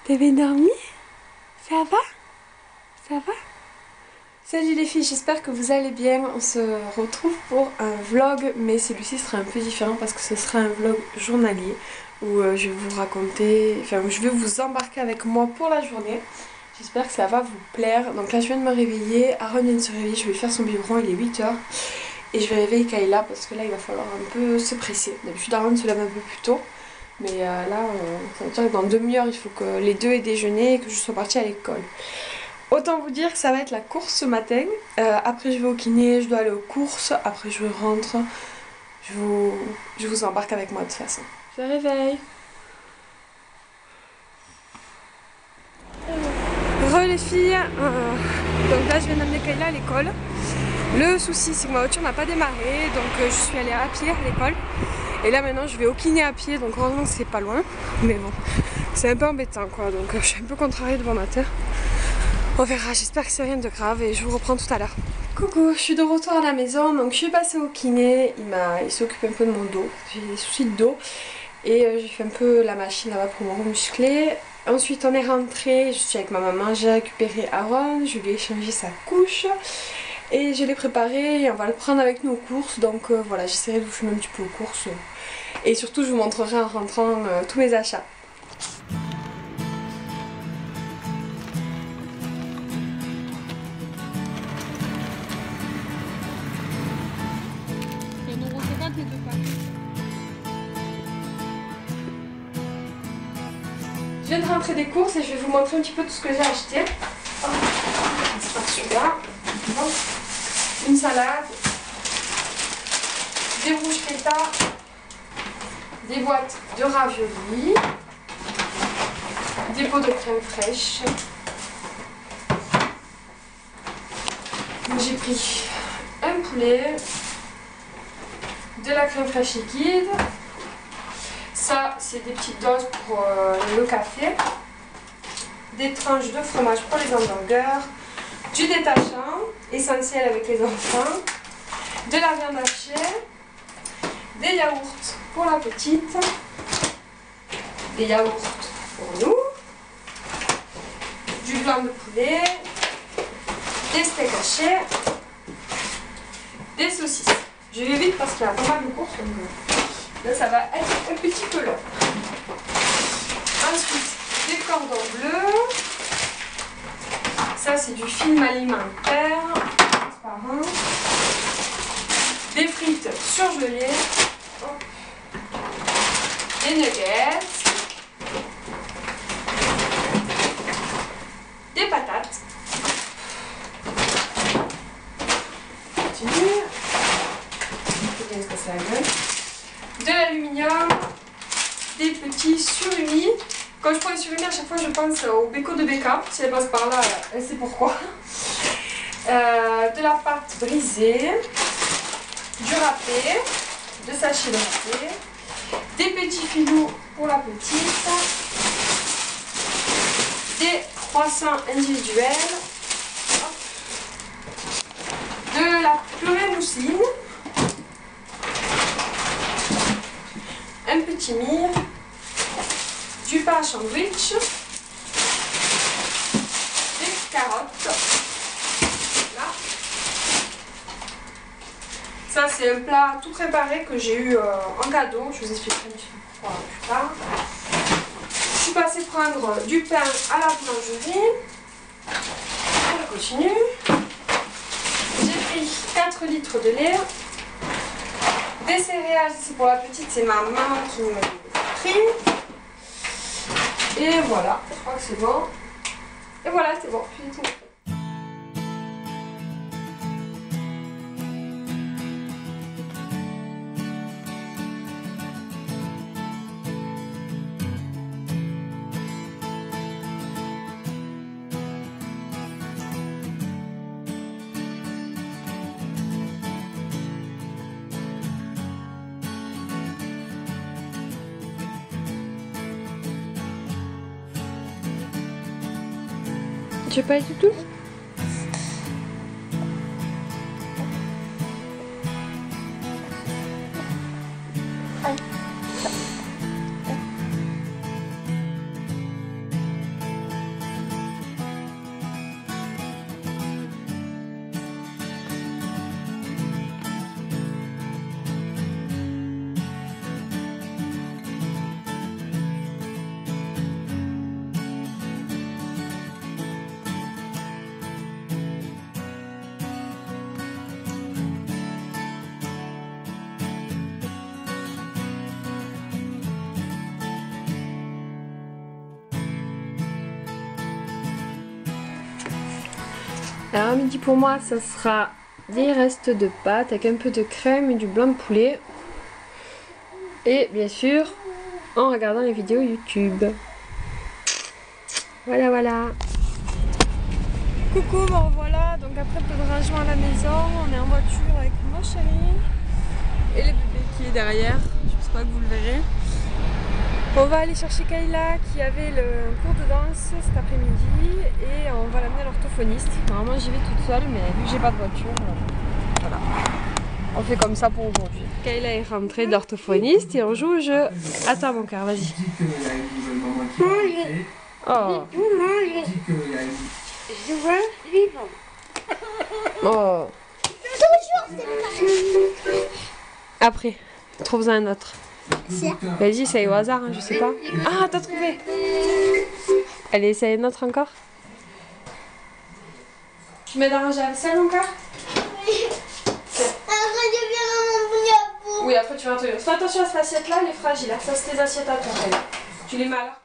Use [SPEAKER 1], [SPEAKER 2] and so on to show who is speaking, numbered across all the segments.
[SPEAKER 1] T'as bien dormi? Ça va? Ça va? Salut les filles, j'espère que vous allez bien. On se retrouve pour un vlog, mais celui-ci sera un peu différent parce que ce sera un vlog journalier où je vais vous raconter, enfin où je vais vous embarquer avec moi pour la journée. J'espère que ça va vous plaire. Donc là je viens de me réveiller, Aaron vient de se réveiller, je vais faire son biberon, il est 8 h. Et je vais réveiller Kayla parce que là il va falloir un peu se presser. D'habitude Aaron se lève un peu plus tôt. Mais là, ça veut dire que dans une demi-heure, il faut que les deux aient déjeuné et que je sois partie à l'école. Autant vous dire que ça va être la course ce matin. Après, je vais au kiné, je dois aller aux courses. Après, je rentre. Je vous embarque avec moi de toute façon. Je réveille. Re les filles. Donc là, je viens d'amener Kayla à l'école. Le souci, c'est que ma voiture n'a pas démarré. Donc, je suis allée à pied à l'école. Et là maintenant je vais au kiné à pied, donc heureusement que c'est pas loin. Mais bon, c'est un peu embêtant quoi, donc je suis un peu contrariée de bon matin. On verra, j'espère que c'est rien de grave et je vous reprends tout à l'heure. Coucou, je suis de retour à la maison, donc je suis passée au kiné, il s'occupe un peu de mon dos, j'ai des soucis de dos. Et j'ai fait un peu la machine là-bas pour me remuscler. Ensuite on est rentré, je suis avec ma maman, j'ai récupéré Aaron, je lui ai changé sa couche. Et je l'ai préparé et on va le prendre avec nous aux courses, donc voilà, j'essaierai de vous filmer un petit peu aux courses et surtout je vous montrerai en rentrant tous mes achats. Je viens de rentrer des courses et je vais vous montrer un petit peu tout ce que j'ai acheté. Oh, c'est par celui-là. Une salade, des bruschetta, des boîtes de raviolis, des pots de crème fraîche. J'ai pris un poulet, de la crème fraîche liquide. Ça, c'est des petites doses pour le café, des tranches de fromage pour les hamburgers, du détachant, essentiel avec les enfants, de la viande hachée, des yaourts pour la petite, des yaourts pour nous, du blanc de poulet, des steaks hachés, des saucisses. Je vais vite parce qu'il y a pas mal de courses, donc là ça va être un petit peu long. Ensuite, des cordons bleus. Ça c'est du film alimentaire transparent, des frites surgelées, des nuggets, des patates, continue, bien se casser la gueule, de l'aluminium, des petits surimi. Quand je prends les surimi, à chaque fois je pense au béco de Becca. Si elle passe par là, elle sait pourquoi. De la pâte brisée, du râpé, de sachets de râpé, des petits filous pour la petite, des croissants individuels, de la purée mousseline, un petit mire, du pain à sandwich, des carottes, là. Ça c'est un plat tout préparé que j'ai eu en cadeau, je vous expliquerai un petit peu pourquoi plus tard. Je suis passée prendre du pain à la boulangerie, on continue. J'ai pris 4 litres de lait, des céréales, c'est pour la petite, c'est ma maman qui me l'a pris. Et voilà, je crois que c'est bon. Et voilà, c'est bon, j'ai tout. Tu veux pas du tout? Alors à midi pour moi, ça sera des restes de pâtes avec un peu de crème et du blanc de poulet. Et bien sûr, en regardant les vidéos YouTube. Voilà, voilà. Coucou, me revoilà. Donc après un peu de rangement à la maison, on est en voiture avec mon chéri et les bébés qui est derrière. J'espère que vous le verrez. On va aller chercher Kayla qui avait le cours de danse cet après-midi et on va l'amener à l'orthophoniste. Normalement j'y vais toute seule, mais vu que j'ai pas de voiture, voilà. On fait comme ça pour aujourd'hui. Kayla est rentrée d'orthophoniste et on joue au jeu. Attends mon cœur, vas-y. Oh.
[SPEAKER 2] Je veux vivre.
[SPEAKER 1] Oh. Après, trouve-en un autre. Vas-y, essaye au hasard, hein, je sais pas. Ah, t'as trouvé. Allez, essaye un autre encore. Tu mets dans ranger la vaisselle encore? Oui, après tu vas te... Fais attention à cette assiette-là, elle est fragile. Ça, c'est tes assiettes à toi. Tu les mets à leur place.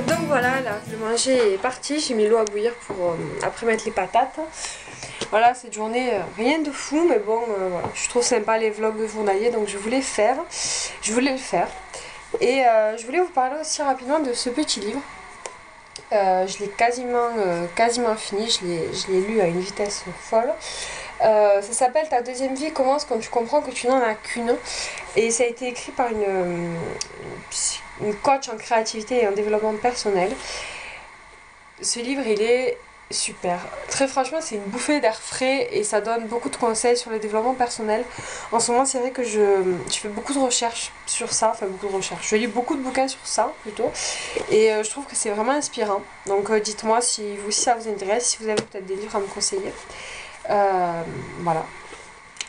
[SPEAKER 1] Donc voilà, là, le manger est parti, j'ai mis l'eau à bouillir pour après mettre les patates. Voilà, cette journée, rien de fou, mais bon, voilà, je trouve sympa les vlogs journaliers, donc je voulais le faire. Et je voulais vous parler aussi rapidement de ce petit livre. Je l'ai quasiment fini, je l'ai lu à une vitesse folle. Ça s'appelle Ta deuxième vie commence quand tu comprends que tu n'en as qu'une. Et ça a été écrit par une coach en créativité et en développement personnel. Ce livre, il est super. Très franchement, c'est une bouffée d'air frais et ça donne beaucoup de conseils sur le développement personnel. En ce moment, c'est vrai que je fais beaucoup de recherches sur ça, enfin beaucoup de recherches. Je lis beaucoup de bouquins sur ça plutôt et je trouve que c'est vraiment inspirant. Donc dites-moi si ça vous intéresse, si vous avez peut-être des livres à me conseiller. Voilà.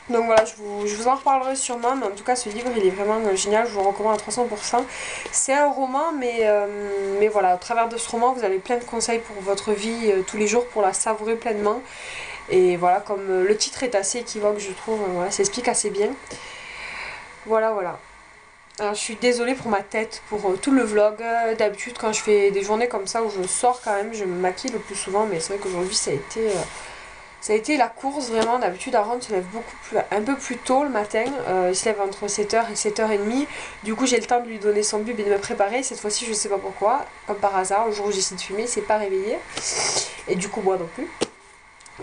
[SPEAKER 1] Donc voilà, je vous en reparlerai sûrement, mais en tout cas ce livre il est vraiment génial, je vous le recommande à 300%. C'est un roman, mais voilà, au travers de ce roman vous avez plein de conseils pour votre vie tous les jours pour la savourer pleinement. Et voilà, comme le titre est assez équivoque je trouve, voilà, ça explique assez bien. Voilà, voilà. Alors je suis désolée pour ma tête, pour tout le vlog. D'habitude quand je fais des journées comme ça où je sors quand même, je me maquille le plus souvent, mais c'est vrai qu'aujourd'hui ça a été la course vraiment. D'habitude Aaron se lève un peu plus tôt le matin, il se lève entre 7h et 7h30, du coup j'ai le temps de lui donner son bub et de me préparer. Cette fois-ci je sais pas pourquoi, comme par hasard, le jour où j'essaie de fumer, il s'est pas réveillé et du coup moi non plus.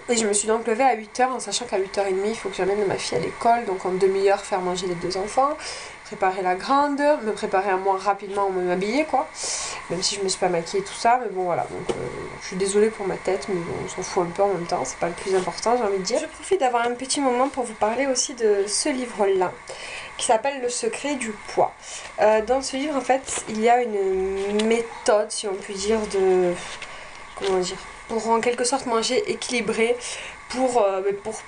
[SPEAKER 1] Et je me suis donc levée à 8h en sachant qu'à 8h30 il faut que j'amène ma fille à l'école, donc en demi-heure faire manger les deux enfants, préparer la grande, me préparer à moi rapidement, m'habiller quoi, même si je me suis pas maquillée tout ça, mais bon voilà, donc je suis désolée pour ma tête, mais bon, on s'en fout un peu en même temps, c'est pas le plus important j'ai envie de dire. Je profite d'avoir un petit moment pour vous parler aussi de ce livre-là, qui s'appelle Le secret du poids. Dans ce livre en fait, il y a une méthode, si on peut dire, comment dire, pour en quelque sorte manger équilibré pour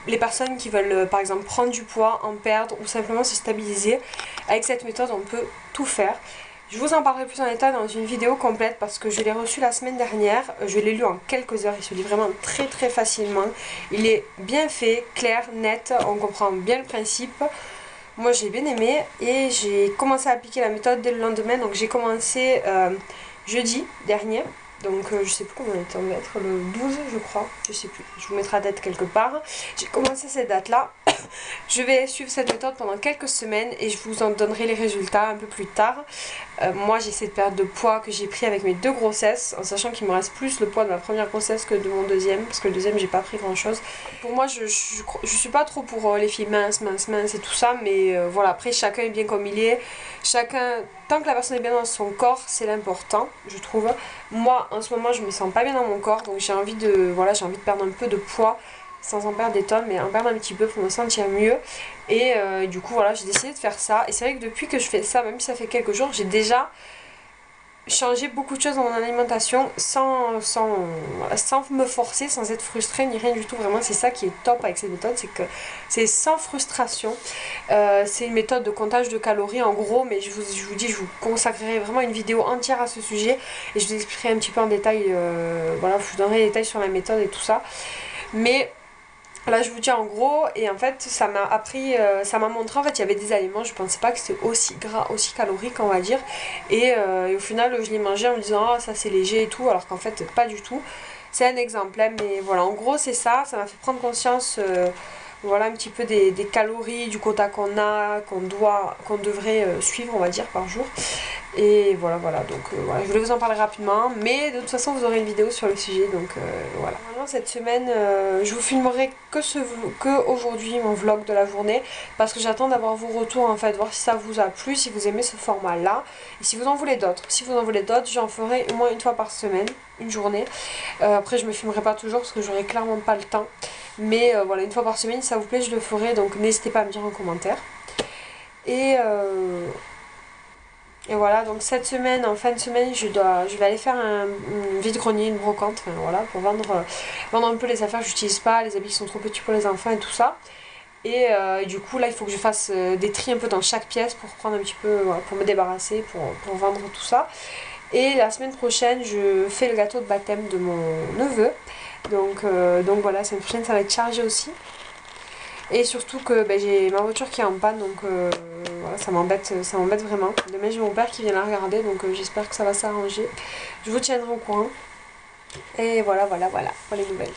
[SPEAKER 1] les personnes qui veulent par exemple prendre du poids, en perdre ou simplement se stabiliser. Avec cette méthode on peut tout faire. Je vous en parlerai plus en détail dans une vidéo complète parce que je l'ai reçu la semaine dernière, je l'ai lu en quelques heures, il se lit vraiment très très facilement. Il est bien fait, clair, net, on comprend bien le principe. Moi j'ai bien aimé et j'ai commencé à appliquer la méthode dès le lendemain, donc j'ai commencé jeudi dernier. Donc je sais plus comment on va être, le 12 je crois, je sais plus, je vous mettrai la date quelque part. J'ai commencé cette date là, je vais suivre cette méthode pendant quelques semaines et je vous en donnerai les résultats un peu plus tard. Moi j'ai cette perte de poids que j'ai pris avec mes deux grossesses, en sachant qu'il me reste plus le poids de ma première grossesse que de mon deuxième, parce que le deuxième j'ai pas pris grand chose. Pour moi je suis pas trop pour les filles minces et tout ça, mais voilà, après chacun est bien comme il est, tant que la personne est bien dans son corps c'est l'important je trouve. Moi en ce moment je me sens pas bien dans mon corps, donc j'ai envie de perdre un peu de poids sans en perdre des tonnes, mais en perdre un petit peu pour me sentir mieux. Et du coup voilà, j'ai décidé de faire ça. Et c'est vrai que depuis que je fais ça, même si ça fait quelques jours, j'ai déjà changer beaucoup de choses dans mon alimentation sans me forcer, sans être frustrée ni rien du tout. Vraiment, c'est ça qui est top avec cette méthode, c'est que c'est sans frustration. C'est une méthode de comptage de calories en gros, mais je vous dis, je vous consacrerai vraiment une vidéo entière à ce sujet et je vous expliquerai un petit peu en détail, voilà, je vous donnerai des détails sur la méthode et tout ça. Mais là je vous dis en gros, et en fait ça m'a appris, ça m'a montré en fait il y avait des aliments, je pensais pas que c'était aussi gras, aussi calorique on va dire, et au final je les mangeais en me disant ah ça c'est léger et tout, alors qu'en fait pas du tout. C'est un exemple hein, mais voilà en gros c'est ça, ça m'a fait prendre conscience voilà un petit peu des calories, du quota qu'on a, qu'on devrait suivre on va dire par jour. Et voilà, donc voilà, je voulais vous en parler rapidement, mais de toute façon vous aurez une vidéo sur le sujet, donc voilà. Normalement cette semaine, je vous filmerai que aujourd'hui mon vlog de la journée, parce que j'attends d'avoir vos retours en fait, voir si ça vous a plu, si vous aimez ce format là, et si vous en voulez d'autres. Si vous en voulez d'autres, j'en ferai au moins une fois par semaine, une journée. Après je me filmerai pas toujours parce que j'aurai clairement pas le temps, mais voilà, une fois par semaine, si ça vous plaît, je le ferai, donc n'hésitez pas à me dire en commentaire. Et voilà, donc cette semaine, en fin de semaine, je vais aller faire un vide-grenier, une brocante, enfin, voilà, pour vendre un peu les affaires que j'utilise pas, les habits qui sont trop petits pour les enfants et tout ça. Et du coup, là, il faut que je fasse des tris un peu dans chaque pièce pour prendre un petit peu, voilà, pour me débarrasser, pour vendre tout ça. Et la semaine prochaine, je fais le gâteau de baptême de mon neveu. Donc voilà, la semaine prochaine, ça va être chargé aussi. Et surtout que ben, j'ai ma voiture qui est en panne, donc voilà, ça m'embête vraiment. Demain j'ai mon père qui vient la regarder, donc j'espère que ça va s'arranger. Je vous tiendrai au courant. Et voilà pour les nouvelles.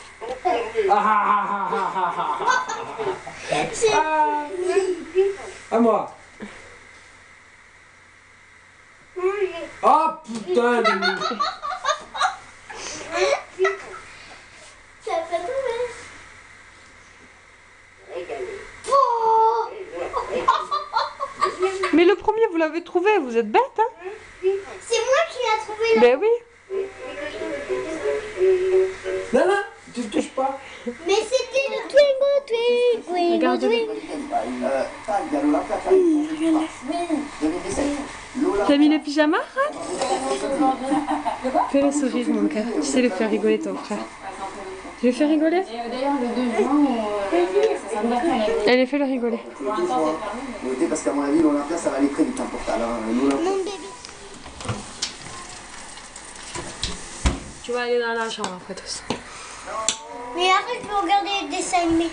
[SPEAKER 2] À moi. Oh putain de...
[SPEAKER 1] Mais le premier vous l'avez trouvé, vous êtes bête hein.
[SPEAKER 3] C'est moi qui l'ai trouvé là.
[SPEAKER 1] Ben oui.
[SPEAKER 2] Non, non, tu ne touches pas.
[SPEAKER 3] Mais c'était le twinkle twinkle twinkle.
[SPEAKER 1] T'as mis le pyjama hein. Fais le sourire mon cœur, tu sais le faire rigoler ton frère. Tu le fais rigoler?
[SPEAKER 4] D'ailleurs le 2 juin, ça me
[SPEAKER 1] Allez, fais le rigoler.
[SPEAKER 5] Parce qu'à mon avis, l'Olympia, ça va aller très vite, un portal.
[SPEAKER 3] Mon bébé.
[SPEAKER 1] Tu vas aller dans la chambre après tout ça.
[SPEAKER 3] Mais arrête de regarder les dessins animés.